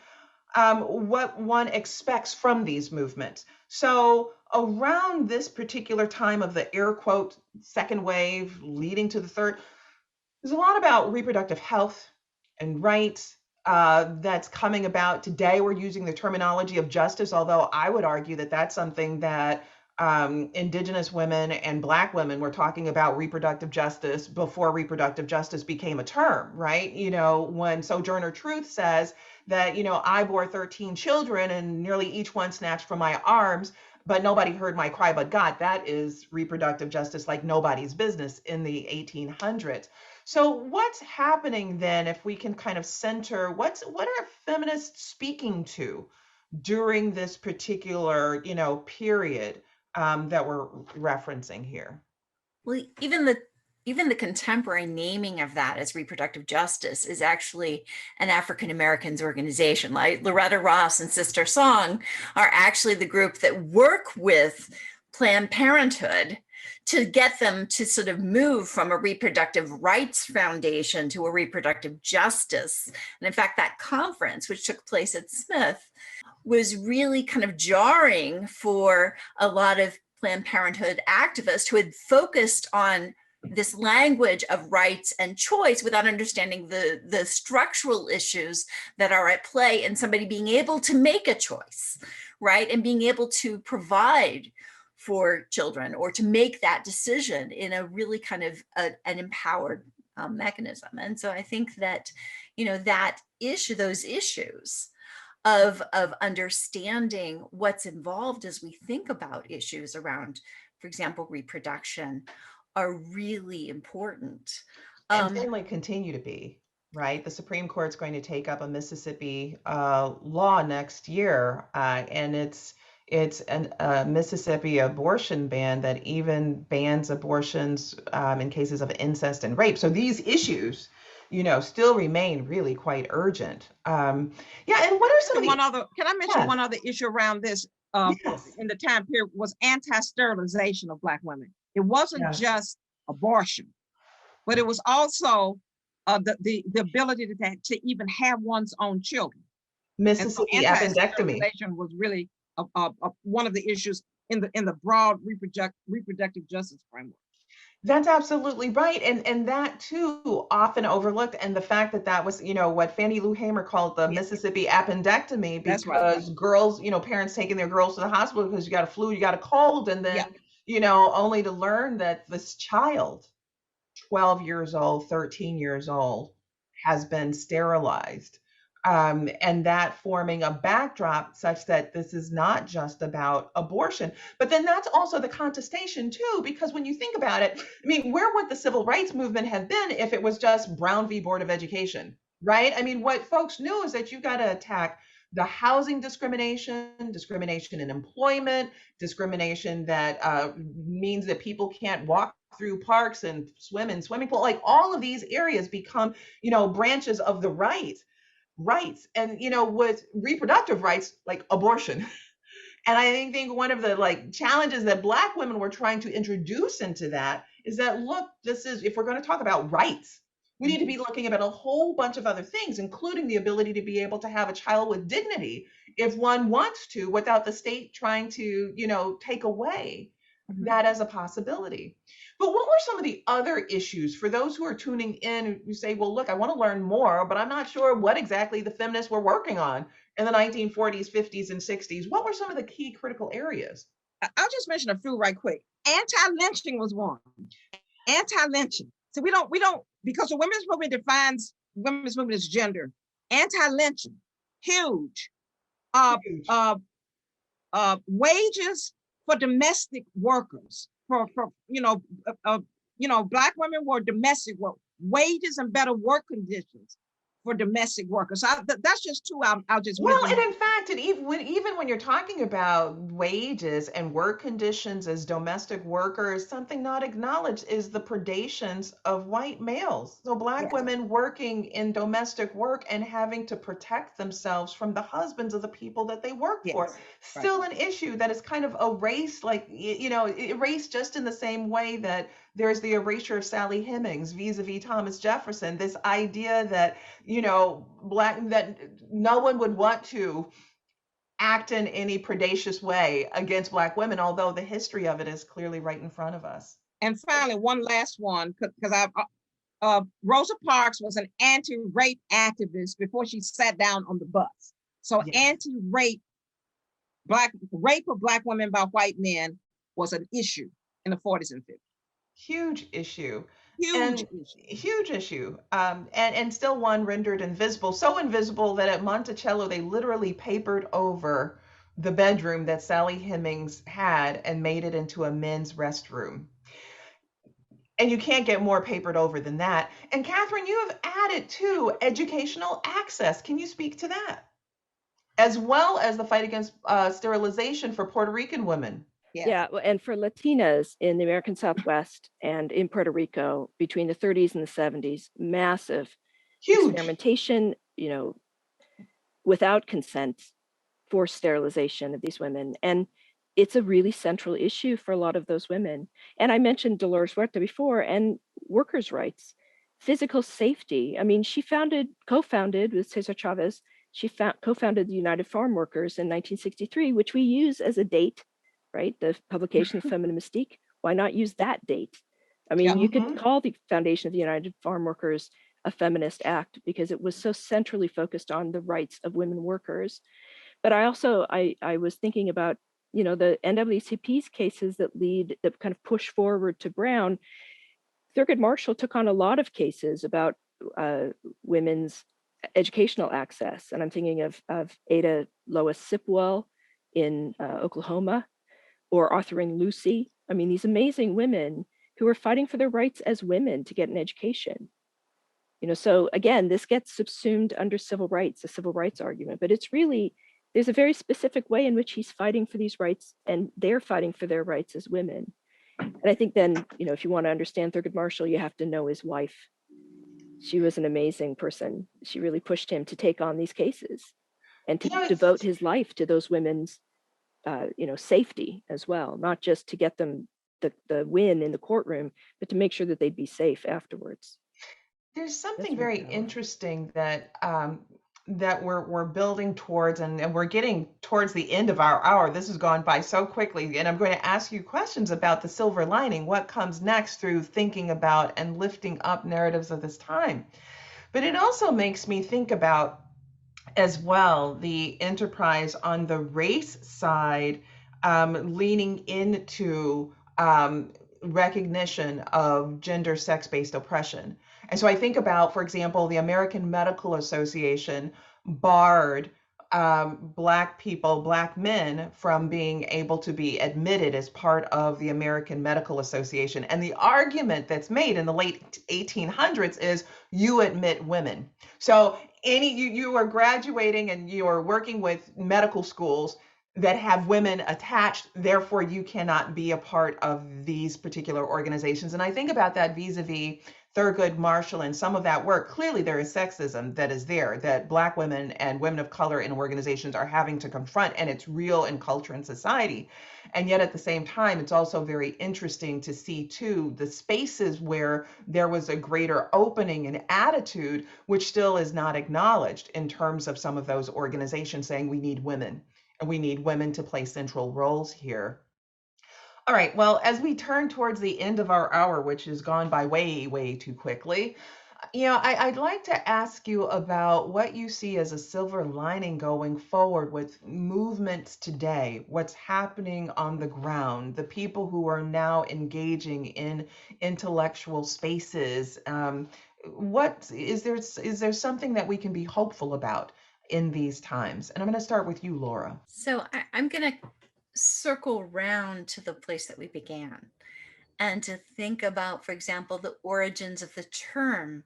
[SPEAKER 3] what one expects from these movements. So around this particular time of the air quote second wave leading to the third, there's a lot about reproductive health and rights that's coming about. Today, we're using the terminology of justice, although I would argue that that's something that Indigenous women and Black women were talking about reproductive justice before reproductive justice became a term, right? When Sojourner Truth says that, I bore 13 children and nearly each one snatched from my arms, but nobody heard my cry but God. That is reproductive justice like nobody's business in the 1800s. So what's happening then if we can kind of center what are feminists speaking to during this particular, period that we're referencing here?
[SPEAKER 6] Well, even the contemporary naming of that as reproductive justice is actually an African Americans organization. Like Loretta Ross and Sister Song are actually the group that work with Planned Parenthood to get them to sort of move from a reproductive rights foundation to a reproductive justice. And in fact, that conference, which took place at Smith, was really kind of jarring for a lot of Planned Parenthood activists who had focused on this language of rights and choice without understanding the structural issues that are at play in somebody being able to make a choice, right? And being able to provide for children or to make that decision in a really kind of an empowered mechanism. And so I think that, that issue, those issues of understanding what's involved as we think about issues around, for example, reproduction, are really important.
[SPEAKER 3] And certainly continue to be, right? The Supreme Court's going to take up a Mississippi law next year, and it's a Mississippi abortion ban that even bans abortions in cases of incest and rape. So these issues, still remain really quite urgent. Yeah, and what are some of the...
[SPEAKER 4] Can I mention one other issue around this in the time period was anti-sterilization of Black women. It wasn't just abortion, but it was also the ability to even have one's own children.
[SPEAKER 3] Mississippi appendectomy
[SPEAKER 4] was really one of the issues in the broad reproductive justice framework.
[SPEAKER 3] That's absolutely right. And that too often overlooked. And the fact that was, what Fannie Lou Hamer called the Mississippi appendectomy, because girls, parents taking their girls to the hospital because you got a flu, you got a cold, and then, only to learn that this child, 12 years old, 13 years old, has been sterilized. And that forming a backdrop such that this is not just about abortion. But then that's also the contestation too, because when you think about it, I mean, where would the civil rights movement have been if it was just Brown v. Board of Education, right? I mean, what folks knew is that you got to attack the housing discrimination in employment, discrimination that means that people can't walk through parks and swim in swimming pool. Like all of these areas become, branches of the rights. And with reproductive rights like abortion And I think one of the like challenges that Black women were trying to introduce into that is that, look, this is, if we're going to talk about rights, we need to be looking at a whole bunch of other things, including the ability to be able to have a child with dignity if one wants to, without the state trying to, take away that as a possibility. But what were some of the other issues for those who are tuning in who say, well, look, I want to learn more, but I'm not sure what exactly the feminists were working on in the 1940s, 50s, and 60s? What were some of the key critical areas?
[SPEAKER 4] I'll just mention a few right quick. Anti-lynching was one. Anti-lynching. So we don't, because the women's movement defines women's movement as gender. Anti-lynching, huge. Wages for domestic workers, for Black women were domestic work, wages and better work conditions for domestic workers. So that's just two. I'll just
[SPEAKER 3] and in fact, even when you're talking about wages and work conditions as domestic workers, something not acknowledged is the predations of white males. So Black women working in domestic work and having to protect themselves from the husbands of the people that they work for. Still an issue that is kind of erased, erased just in the same way that there's the erasure of Sally Hemings vis-a-vis Thomas Jefferson. This idea that, that no one would want to act in any predacious way against Black women, although the history of it is clearly right in front of us.
[SPEAKER 4] And finally, one last one, because Rosa Parks was an anti-rape activist before she sat down on the bus. So anti-rape, rape of Black women by white men was an issue in the 40s and 50s.
[SPEAKER 3] Huge issue.
[SPEAKER 4] Huge
[SPEAKER 3] issue. And still one rendered invisible, so invisible that at Monticello, they literally papered over the bedroom that Sally Hemings had and made it into a men's restroom. And you can't get more papered over than that. And Catherine, you have added to educational access. Can you speak to that? As well as the fight against sterilization for Puerto Rican women.
[SPEAKER 5] Yeah, and for Latinas in the American Southwest and in Puerto Rico between the 30s and the 70s, massive experimentation, without consent, forced sterilization of these women. And it's a really central issue for a lot of those women. And I mentioned Dolores Huerta before, and workers' rights, physical safety. I mean, she co-founded with Cesar Chavez, she co-founded the United Farm Workers in 1963, which we use as a date, right? The publication of Feminine Mystique. Why not use that date? I mean, you could call the foundation of the United Farm Workers a feminist act because it was so centrally focused on the rights of women workers. But I also, I was thinking about, the NWCP's cases that kind of push forward to Brown. Thurgood Marshall took on a lot of cases about women's educational access. And I'm thinking of Ada Lois Sipwell in Oklahoma, or authoring Lucy. I mean, these amazing women who are fighting for their rights as women to get an education. So again, this gets subsumed under civil rights, the civil rights argument, but it's really, there's a very specific way in which he's fighting for these rights and they're fighting for their rights as women. And I think then, if you want to understand Thurgood Marshall, you have to know his wife. She was an amazing person. She really pushed him to take on these cases and to devote his life to those women's safety as well, not just to get them the win in the courtroom, but to make sure that they'd be safe afterwards.
[SPEAKER 3] There's something very interesting that that we're building towards, and we're getting towards the end of our hour. This has gone by so quickly, and I'm going to ask you questions about the silver lining, what comes next through thinking about and lifting up narratives of this time. But it also makes me think about as well the enterprise on the race side, leaning into recognition of gender sex-based oppression. And so I think about, for example, the American Medical Association barred Black people, Black men, from being able to be admitted as part of the American Medical Association. And the argument that's made in the late 1800s is you admit women. So you are graduating and you are working with medical schools, that have women attached, therefore you cannot be a part of these particular organizations. And I think about that vis-a-vis Thurgood Marshall and some of that work. Clearly there is sexism that is there, that Black women and women of color in organizations are having to confront, and it's real in culture and society. And yet at the same time, it's also very interesting to see too the spaces where there was a greater opening and attitude, which still is not acknowledged in terms of some of those organizations saying we need women. And we need women to play central roles here. All right, well, as we turn towards the end of our hour, which has gone by way, way too quickly, I'd like to ask you about what you see as a silver lining going forward with movements today, what's happening on the ground, the people who are now engaging in intellectual spaces. What is there something that we can be hopeful about in these times? And I'm going to start with you, Laura.
[SPEAKER 6] So I'm going to circle round to the place that we began and to think about, for example, the origins of the term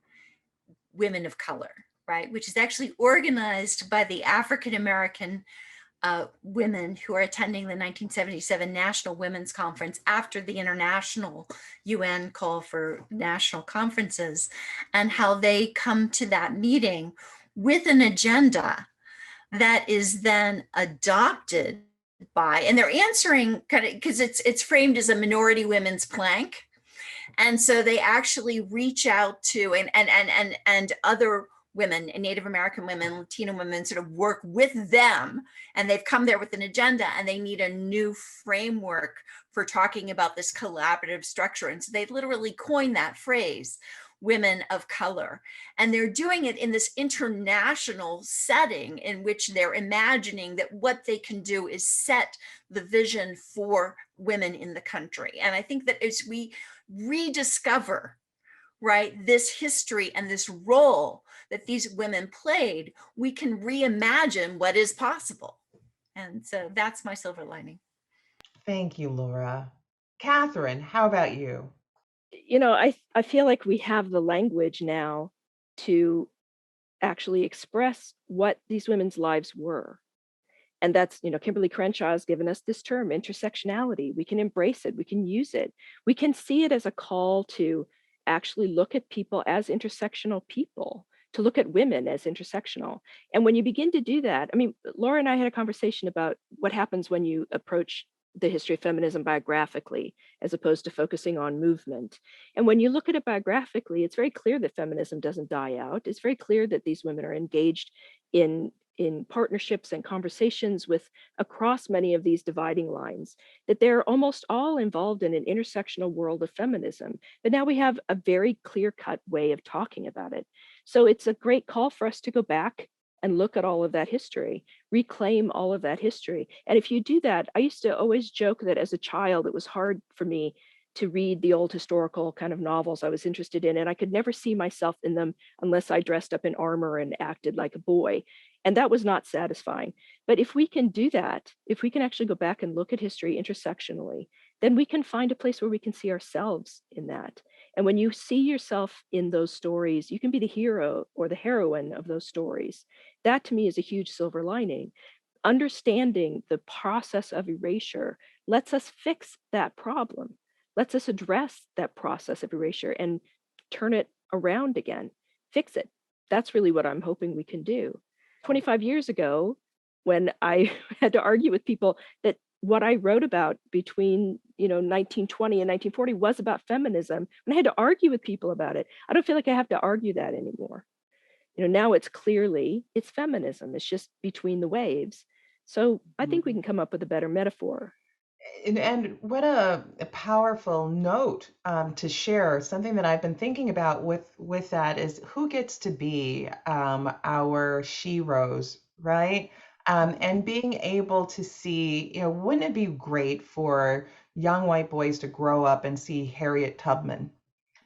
[SPEAKER 6] women of color, right? Which is actually organized by the African-American women who are attending the 1977 National Women's Conference after the international UN call for national conferences, and how they come to that meeting with an agenda that is then adopted by, and they're answering kind of, because it's framed as a minority women's plank. And so they actually reach out to and other women, and Native American women, Latino women, sort of work with them, and they've come there with an agenda, and they need a new framework for talking about this collaborative structure. And so they literally coined that phrase, women of color. And they're doing it in this international setting in which they're imagining that what they can do is set the vision for women in the country. And I think that as we rediscover, right, this history and this role that these women played, we can reimagine what is possible. And so that's my silver lining.
[SPEAKER 3] Thank you, Laura. Catherine, how about you?
[SPEAKER 5] I feel like we have the language now to actually express what these women's lives were. And that's, Kimberly Crenshaw has given us this term, intersectionality. We can embrace it, we can use it. We can see it as a call to actually look at people as intersectional people, to look at women as intersectional. And when you begin to do that, Laura and I had a conversation about what happens when you approach the history of feminism biographically, as opposed to focusing on movement. And when you look at it biographically, it's very clear that feminism doesn't die out. It's very clear that these women are engaged in partnerships and conversations with across many of these dividing lines, that they're almost all involved in an intersectional world of feminism. But now we have a very clear-cut way of talking about it. So it's a great call for us to go back and look at all of that history, reclaim all of that history. And if you do that, I used to always joke that as a child, it was hard for me to read the old historical kind of novels I was interested in, and I could never see myself in them unless I dressed up in armor and acted like a boy. And that was not satisfying. But if we can do that, if we can actually go back and look at history intersectionally, then we can find a place where we can see ourselves in that. And when you see yourself in those stories, you can be the hero or the heroine of those stories. That to me is a huge silver lining. Understanding the process of erasure lets us fix that problem, lets us address that process of erasure and turn it around again, fix it. That's really what I'm hoping we can do. 25 years ago, when I had to argue with people that what I wrote about between 1920 and 1940 was about feminism, and I had to argue with people about it, I don't feel like I have to argue that anymore. Now it's feminism. It's just between the waves. So I think we can come up with a better metaphor.
[SPEAKER 3] And what a powerful note to share. Something that I've been thinking about with that is who gets to be our sherose, right? And being able to see, wouldn't it be great for young white boys to grow up and see Harriet Tubman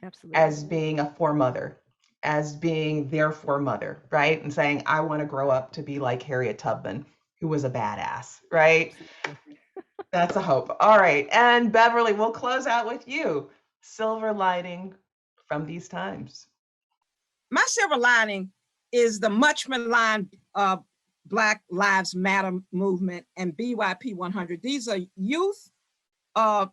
[SPEAKER 5] Absolutely.
[SPEAKER 3] as being a foremother, as being their foremother, right? And saying, I want to grow up to be like Harriet Tubman, who was a badass, right? That's a hope. All right. And Beverly, we'll close out with you. Silver lining from these times.
[SPEAKER 4] My silver lining is the much maligned Black Lives Matter movement, and BYP 100. These are youth on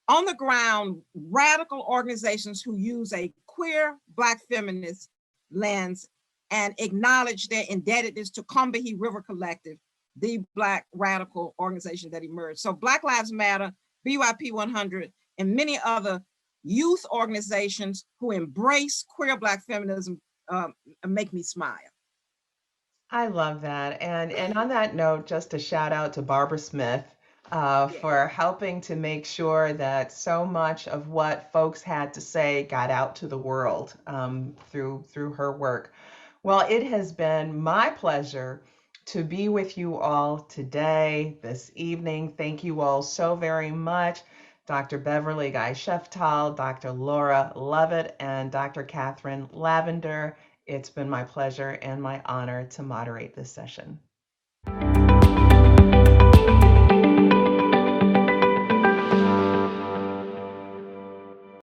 [SPEAKER 4] the ground radical organizations who use a queer Black feminist lens and acknowledge their indebtedness to Combahee River Collective, the Black radical organization that emerged. So Black Lives Matter, BYP 100, and many other youth organizations who embrace queer Black feminism make me smile.
[SPEAKER 3] I love that. And on that note, just a shout out to Barbara Smith for helping to make sure that so much of what folks had to say got out to the world through her work. Well, it has been my pleasure to be with you all today, this evening. Thank you all so very much. Dr. Beverly Guy-Sheftall, Dr. Laura Lovett, and Dr. Catherine Lavender. It's been my pleasure and my honor to moderate this session.